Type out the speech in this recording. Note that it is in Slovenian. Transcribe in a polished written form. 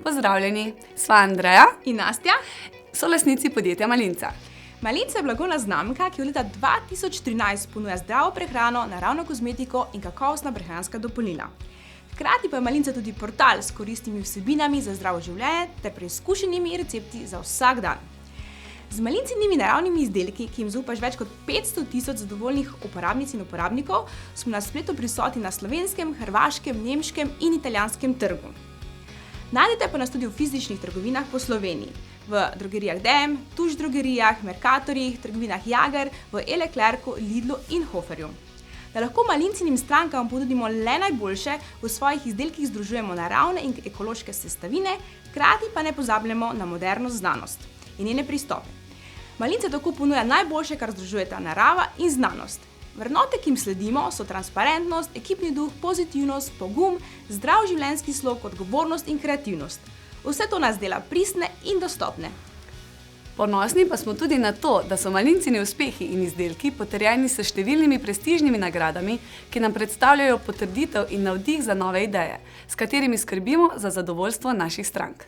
Pozdravljeni, sva Andreja in Nastja, solastnici podjetja Malinca. Malinca je blagovna znamka, ki od leta 2013 ponuja zdravo prehrano, naravno kozmetiko in kakovostna prehranska dopolnila. Hkrati pa je Malinca tudi portal s koristnimi vsebinami za zdravo življenje ter preizkušenimi recepti za vsak dan. Z Malincinimi naravnimi izdelki, ki jim zaupaš več kot 500 tisoč zadovoljnih uporabnic in uporabnikov, smo na spletu prisotni na slovenskem, hrvaškem, nemškem in italijanskem trgu. Najdete pa nas tudi v fizičnih trgovinah po Sloveniji, v drogerijah DM, Tuš drogerijah, Mercatorjih, trgovinah Jager, v E-Leclercu, Lidlu in Hoferju. Da lahko Malincinim strankam ponudimo le najboljše, v svojih izdelkih združujemo naravne in ekološke sestavine, hkrati pa ne pozabljamo na moderno znanost in njene pristope. Malinca tako ponuja najboljše, kar združujeta narava in znanost. Vrednote, ki jim sledimo, so transparentnost, ekipni duh, pozitivnost, pogum, zdrav življenjski slog, odgovornost in kreativnost. Vse to nas dela pristne in dostopne. Ponosni pa smo tudi na to, da so Malincini uspehi in izdelki potrjeni s številnimi prestižnimi nagradami, ki nam predstavljajo potrditev in navdih za nove ideje, s katerimi skrbimo za zadovoljstvo naših strank.